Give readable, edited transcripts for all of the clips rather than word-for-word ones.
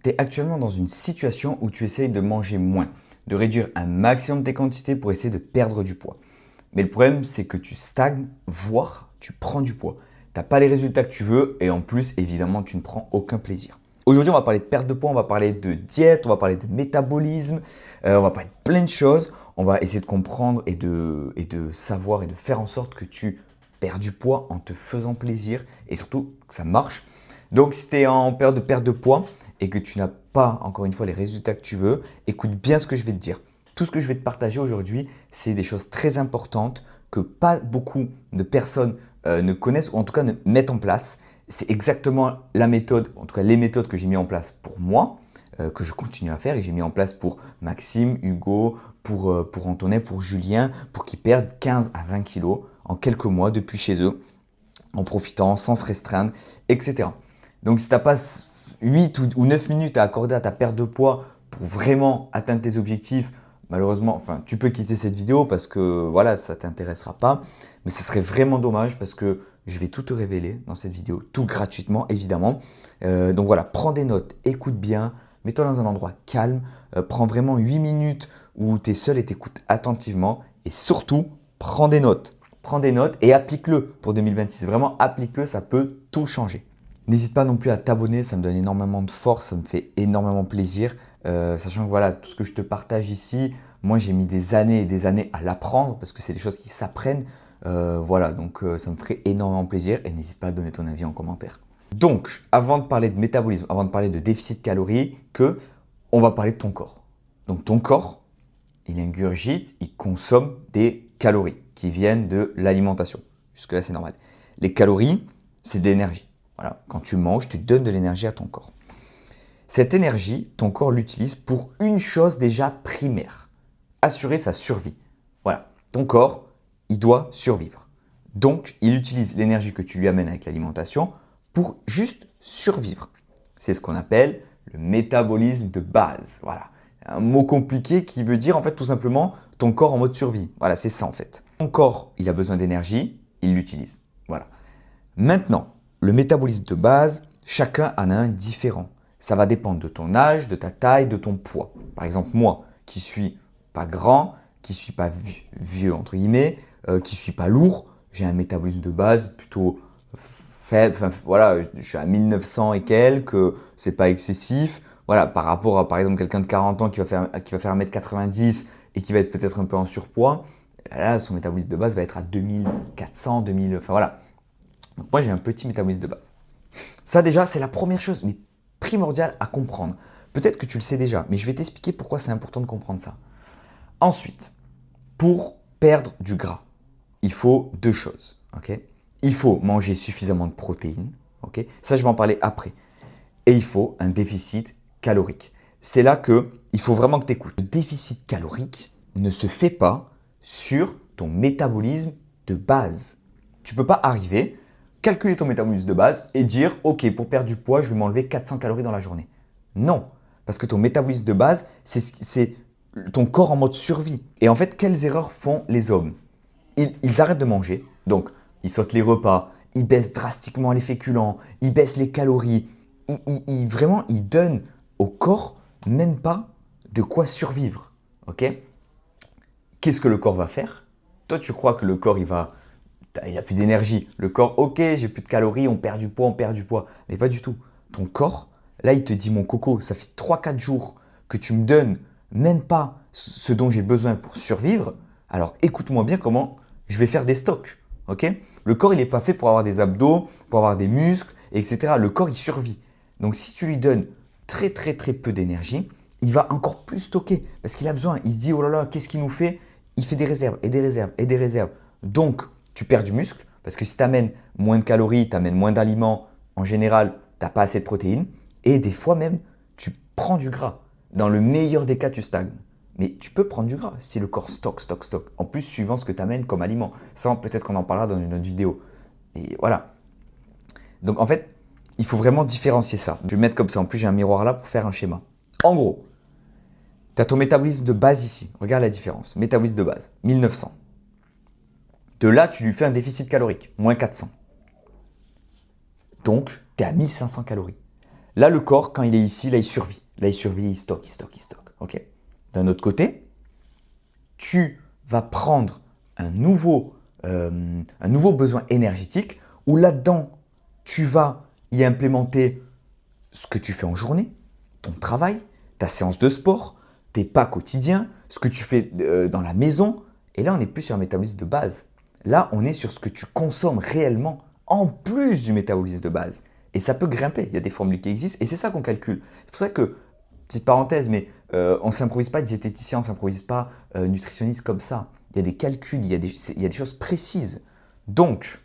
tu es actuellement dans une situation où tu essayes de manger moins, de réduire un maximum tes quantités pour essayer de perdre du poids. Mais le problème, c'est que tu stagnes, voire tu prends du poids. Tu n'as pas les résultats que tu veux et en plus, évidemment, tu ne prends aucun plaisir. Aujourd'hui, on va parler de perte de poids, on va parler de diète, on va parler de métabolisme, on va parler de plein de choses. On va essayer de comprendre et de savoir et de faire en sorte que tu perds du poids en te faisant plaisir et surtout que ça marche. Donc, si tu es en période de perte de poids et que tu n'as pas, encore une fois, les résultats que tu veux, écoute bien ce que je vais te dire. Tout ce que je vais te partager aujourd'hui, c'est des choses très importantes que pas beaucoup de personnes ne connaissent ou en tout cas ne mettent en place. C'est exactement la méthode, en tout cas les méthodes que j'ai mis en place pour moi, que je continue à faire et que j'ai mis en place pour Maxime, Hugo, pour Antonin, pour Julien, pour qu'ils perdent 15 à 20 kilos en quelques mois depuis chez eux, en profitant, sans se restreindre, etc. Donc si tu n'as pas 8 ou 9 minutes à accorder à ta perte de poids pour vraiment atteindre tes objectifs, malheureusement, enfin, tu peux quitter cette vidéo parce que voilà, ça ne t'intéressera pas. Mais ce serait vraiment dommage parce que je vais tout te révéler dans cette vidéo, tout gratuitement évidemment. Donc voilà, prends des notes, écoute bien, mets-toi dans un endroit calme, prends vraiment 8 minutes où tu es seul et t'écoutes attentivement. Et surtout, prends des notes. Prends des notes et applique-le pour 2026. Vraiment, applique-le, ça peut tout changer. N'hésite pas non plus à t'abonner, ça me donne énormément de force, ça me fait énormément plaisir. Sachant que voilà, tout ce que je te partage ici, moi j'ai mis des années et des années à l'apprendre parce que c'est des choses qui s'apprennent. Voilà, donc ça me ferait énormément plaisir et n'hésite pas à donner ton avis en commentaire. Donc, avant de parler de métabolisme, avant de parler de déficit calorique, on va parler de ton corps. Donc ton corps, il ingurgite, il consomme des calories qui viennent de l'alimentation. Jusque-là, c'est normal. Les calories, c'est de l'énergie. Voilà, quand tu manges, tu donnes de l'énergie à ton corps. Cette énergie, ton corps l'utilise pour une chose déjà primaire, assurer sa survie. Voilà, ton corps, il doit survivre. Donc, il utilise l'énergie que tu lui amènes avec l'alimentation pour juste survivre. C'est ce qu'on appelle le métabolisme de base. Voilà, un mot compliqué qui veut dire en fait tout simplement ton corps en mode survie. Voilà, c'est ça en fait. Ton corps, il a besoin d'énergie, il l'utilise. Voilà. Maintenant, le métabolisme de base, chacun en a un différent. Ça va dépendre de ton âge, de ta taille, de ton poids. Par exemple, moi, qui suis pas grand, qui suis pas vieux entre guillemets, qui suis pas lourd, j'ai un métabolisme de base plutôt faible. Enfin, voilà, je suis à 1900 et quelques, c'est pas excessif. Voilà, par rapport à par exemple quelqu'un de 40 ans qui va faire 1m90 et qui va être peut-être un peu en surpoids, là, son métabolisme de base va être à 2400, 2000, enfin voilà. Donc moi, j'ai un petit métabolisme de base. Ça déjà, c'est la première chose, mais primordiale à comprendre. Peut-être que tu le sais déjà, mais je vais t'expliquer pourquoi c'est important de comprendre ça. Ensuite, pour perdre du gras, il faut deux choses. Il faut manger suffisamment de protéines. Ça, je vais en parler après. Et il faut un déficit calorique. C'est là qu'il faut vraiment que tu écoutes. Le déficit calorique ne se fait pas sur ton métabolisme de base. Tu ne peux pas arriver, calculer ton métabolisme de base et dire « Ok, pour perdre du poids, je vais m'enlever 400 calories dans la journée. » Non, parce que ton métabolisme de base, c'est ton corps en mode survie. Et en fait, quelles erreurs font les hommes? Ils arrêtent de manger, donc ils sautent les repas, ils baissent drastiquement les féculents, ils baissent les calories. Vraiment, ils donnent au corps même pas de quoi survivre. Qu'est-ce que le corps va faire? Toi, tu crois que le corps, il n'a plus d'énergie. Le corps, ok, j'ai plus de calories, on perd du poids, on perd du poids. Mais pas du tout. Ton corps, là, il te dit, mon coco, ça fait 3-4 jours que tu me donnes même pas ce dont j'ai besoin pour survivre. Alors, écoute-moi bien comment je vais faire des stocks. Le corps, il n'est pas fait pour avoir des abdos, pour avoir des muscles, etc. Le corps, il survit. Donc, si tu lui donnes très, très, très peu d'énergie, il va encore plus stocker parce qu'il a besoin. Il se dit, oh là là, qu'est-ce qu'il nous fait? Il fait des réserves et des réserves et des réserves. Donc, tu perds du muscle parce que si tu amènes moins de calories, tu amènes moins d'aliments, en général, tu n'as pas assez de protéines. Et des fois même, tu prends du gras. Dans le meilleur des cas, tu stagnes. Mais tu peux prendre du gras si le corps stocke. En plus, suivant ce que tu amènes comme aliment. Ça, peut-être qu'on en parlera dans une autre vidéo. Et voilà. Donc, en fait, il faut vraiment différencier ça. Je vais mettre comme ça. En plus, j'ai un miroir là pour faire un schéma. En gros, tu as ton métabolisme de base ici. Regarde la différence. Métabolisme de base, 1900. De là, tu lui fais un déficit calorique, moins 400. Donc, tu es à 1500 calories. Là, le corps, quand il est ici, là, il survit. Là, il survit, il stocke, il stocke, il stocke. Ok. D'un autre côté, tu vas prendre un nouveau besoin énergétique où là-dedans, tu vas y implémenter ce que tu fais en journée, ton travail, ta séance de sport, tes pas quotidiens, ce que tu fais dans la maison. Et là, on n'est plus sur un métabolisme de base. Là, on est sur ce que tu consommes réellement en plus du métabolisme de base. Et ça peut grimper. Il y a des formules qui existent et c'est ça qu'on calcule. C'est pour ça que, petite parenthèse, mais on ne s'improvise pas diététicien, on ne s'improvise pas nutritionniste comme ça. Il y a des calculs, il y a des choses précises. Donc,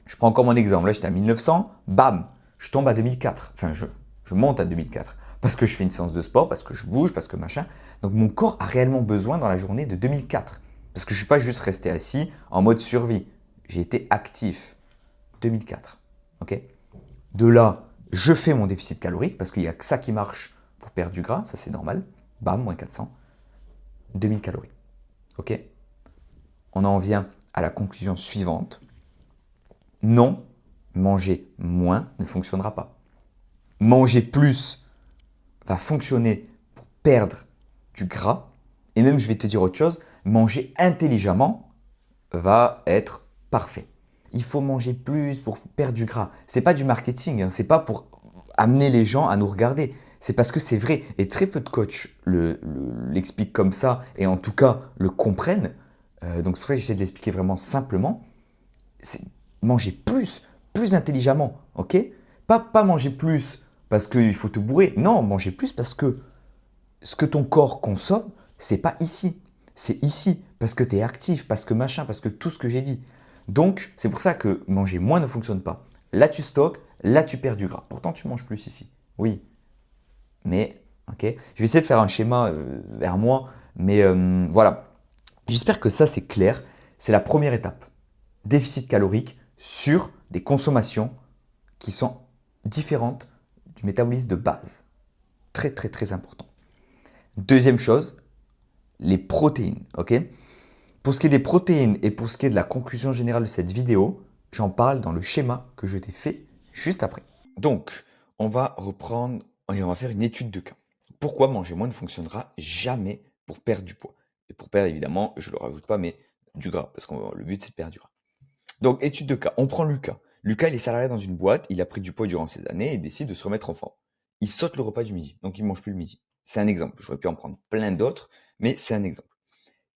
je prends encore mon exemple. Là, j'étais à 1900, bam, je tombe à 2004. Enfin, je monte à 2004. Parce que je fais une séance de sport, parce que je bouge, parce que machin. Donc, mon corps a réellement besoin dans la journée de 2004. Parce que je ne suis pas juste resté assis en mode survie. J'ai été actif. 2004. Ok. De là, je fais mon déficit calorique parce qu'il n'y a que ça qui marche pour perdre du gras. Ça, c'est normal. Bam, moins 400. 2000 calories. Ok. On en vient à la conclusion suivante. Non, manger moins ne fonctionnera pas. Manger plus va fonctionner pour perdre du gras. Et même, je vais te dire autre chose, manger intelligemment va être parfait. Il faut manger plus pour perdre du gras. C'est pas du marketing, hein, c'est pas pour amener les gens à nous regarder. C'est parce que c'est vrai. Et très peu de coachs l'expliquent comme ça, et en tout cas le comprennent. Donc c'est pour ça que j'essaie de l'expliquer vraiment simplement. C'est manger plus, plus intelligemment, ok? Pas manger plus parce qu'il faut te bourrer. Non, manger plus parce que ce que ton corps consomme, c'est pas ici. C'est ici, parce que tu es actif, parce que machin, parce que tout ce que j'ai dit. Donc, c'est pour ça que manger moins ne fonctionne pas. Là, tu stockes, là, tu perds du gras. Pourtant, tu manges plus ici. Oui, mais, ok. Je vais essayer de faire un schéma vers moi, mais voilà. J'espère que ça, c'est clair. C'est la première étape. Déficit calorique sur des consommations qui sont différentes du métabolisme de base. Très, très, très important. Deuxième chose, les protéines, ok? Pour ce qui est des protéines et pour ce qui est de la conclusion générale de cette vidéo, j'en parle dans le schéma que je t'ai fait juste après. Donc, on va reprendre et on va faire une étude de cas. Pourquoi manger moins ne fonctionnera jamais pour perdre du poids? Et pour perdre, évidemment, je ne le rajoute pas, mais du gras, parce que le but, c'est de perdre du gras. Donc, étude de cas. On prend Lucas. Lucas, il est salarié dans une boîte, il a pris du poids durant ces années et décide de se remettre en forme. Il saute le repas du midi, donc il ne mange plus le midi. C'est un exemple. J'aurais pu en prendre plein d'autres, mais c'est un exemple.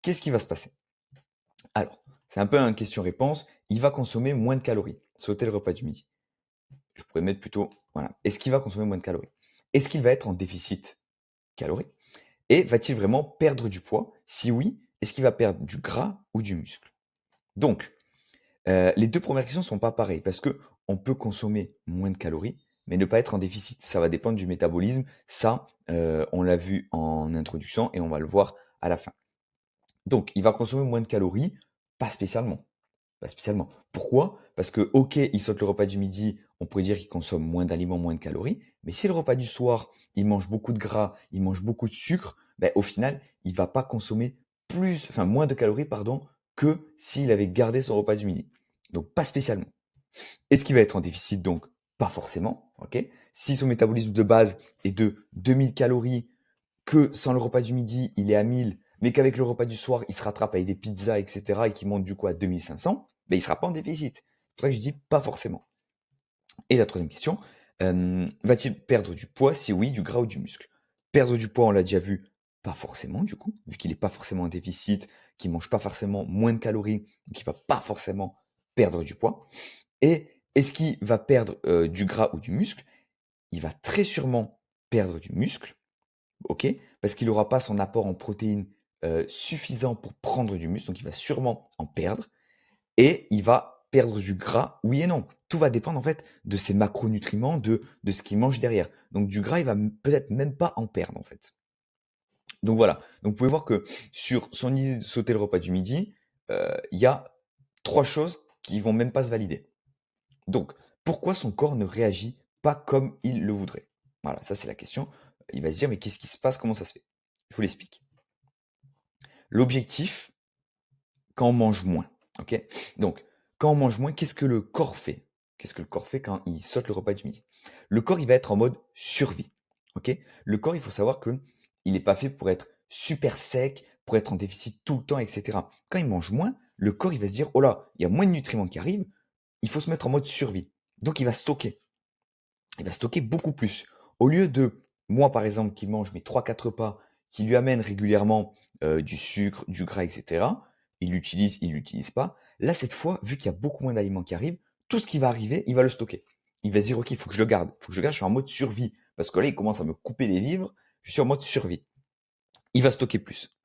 Qu'est-ce qui va se passer? Alors, c'est un peu une question-réponse. Il va consommer moins de calories, sauter le repas du midi. Je pourrais mettre plutôt, voilà. Est-ce qu'il va consommer moins de calories? Est-ce qu'il va être en déficit calorique? Et va-t-il vraiment perdre du poids? Si oui, est-ce qu'il va perdre du gras ou du muscle? Donc, les deux premières questions ne sont pas pareilles parce que on peut consommer moins de calories, mais ne pas être en déficit. Ça va dépendre du métabolisme. Ça, on l'a vu en introduction et on va le voir à la fin. Donc, il va consommer moins de calories, pas spécialement. Pas spécialement. Pourquoi? Parce que, ok, il saute le repas du midi, on pourrait dire qu'il consomme moins d'aliments, moins de calories, mais si le repas du soir, il mange beaucoup de gras, il mange beaucoup de sucre, ben, au final, il va pas consommer moins de calories, pardon, que s'il avait gardé son repas du midi. Donc, pas spécialement. Est-ce qu'il va être en déficit? Donc, pas forcément, ok? Si son métabolisme de base est de 2000 calories, que sans le repas du midi, il est à 1000, mais qu'avec le repas du soir, il se rattrape avec des pizzas, etc., et qu'il monte du coup à 2500, ben, il ne sera pas en déficit. C'est pour ça que je dis pas forcément. Et la troisième question, va-t-il perdre du poids? Si oui, du gras ou du muscle? Perdre du poids, on l'a déjà vu, pas forcément du coup, vu qu'il n'est pas forcément en déficit, qu'il mange pas forcément moins de calories, donc il va pas forcément perdre du poids. Et est-ce qu'il va perdre du gras ou du muscle? Il va très sûrement perdre du muscle, ok? Parce qu'il n'aura pas son apport en protéines suffisant pour prendre du muscle, donc il va sûrement en perdre. Et il va perdre du gras, oui et non. Tout va dépendre en fait de ses macronutriments, de ce qu'il mange derrière. Donc du gras, il va peut-être même pas en perdre en fait. Donc voilà. Donc vous pouvez voir que sur son idée de sauter le repas du midi, il y a trois choses qui vont même pas se valider. Donc, pourquoi son corps ne réagit pas comme il le voudrait? Voilà, ça c'est la question. Il va se dire, mais qu'est-ce qui se passe? Comment ça se fait? Je vous l'explique. L'objectif, quand on mange moins, ok? Donc, quand on mange moins, qu'est-ce que le corps fait? qu'est-ce que le corps fait quand il saute le repas du midi? Le corps, il va être en mode survie. Ok? Le corps, il faut savoir que il n'est pas fait pour être super sec, pour être en déficit tout le temps, etc. Quand il mange moins, le corps, il va se dire, oh là, il y a moins de nutriments qui arrivent, il faut se mettre en mode survie. Donc, il va stocker. Il va stocker beaucoup plus. Au lieu de, moi par exemple, qui mange mes 3-4 repas, qui lui amène régulièrement du sucre, du gras, etc., il l'utilise pas. Là, cette fois, vu qu'il y a beaucoup moins d'aliments qui arrivent, tout ce qui va arriver, il va le stocker. Il va se dire, ok, il faut que je le garde, faut que je le garde, je suis en mode survie. Parce que là, il commence à me couper les vivres, je suis en mode survie. Il va stocker plus.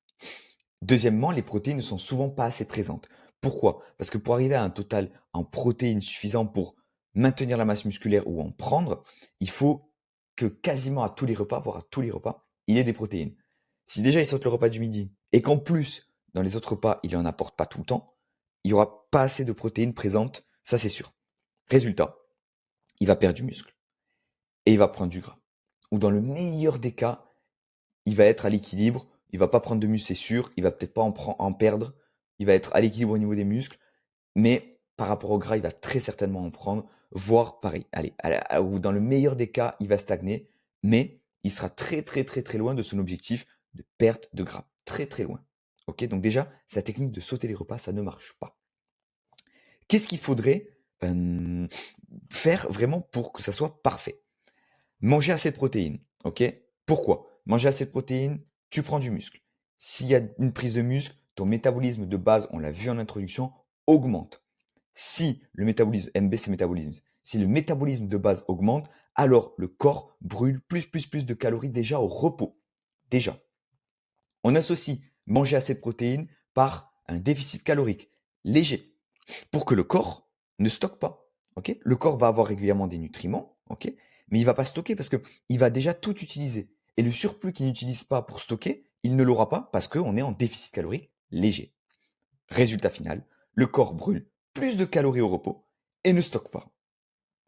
Deuxièmement, les protéines ne sont souvent pas assez présentes. Pourquoi? Parce que pour arriver à un total en protéines suffisant pour maintenir la masse musculaire ou en prendre, il faut que quasiment à tous les repas, voire à tous les repas, il y ait des protéines. Si déjà il saute le repas du midi et qu'en plus, dans les autres repas, il en apporte pas tout le temps, il n'y aura pas assez de protéines présentes, ça c'est sûr. Résultat, il va perdre du muscle et il va prendre du gras. Ou dans le meilleur des cas, il va être à l'équilibre, il va pas prendre de muscle, c'est sûr, il va peut-être pas en perdre, il va être à l'équilibre au niveau des muscles, mais par rapport au gras, il va très certainement en prendre, voire pareil. Allez, ou dans le meilleur des cas, il va stagner, mais il sera très très très très loin de son objectif de perte de gras. Très très loin. Ok, donc déjà, sa technique de sauter les repas, ça ne marche pas. Qu'est-ce qu'il faudrait faire vraiment pour que ça soit parfait? Manger assez de protéines, ok? Pourquoi? Manger assez de protéines, tu prends du muscle. S'il y a une prise de muscle, ton métabolisme de base, on l'a vu en introduction, augmente. Si le métabolisme, MB c'est métabolisme, si le métabolisme de base augmente, alors le corps brûle plus de calories déjà au repos. Déjà. On associe manger assez de protéines par un déficit calorique léger pour que le corps ne stocke pas. Ok? Le corps va avoir régulièrement des nutriments, ok? Mais il va pas stocker parce que il va déjà tout utiliser. Et le surplus qu'il n'utilise pas pour stocker, il ne l'aura pas parce qu'on est en déficit calorique léger. Résultat final, le corps brûle plus de calories au repos et ne stocke pas.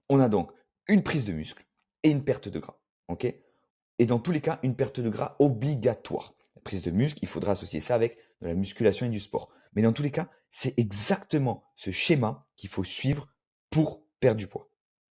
On a donc une prise de muscle et une perte de gras. Ok? Et dans tous les cas, une perte de gras obligatoire. La prise de muscle, il faudra associer ça avec de la musculation et du sport. Mais dans tous les cas, c'est exactement ce schéma qu'il faut suivre pour perdre du poids.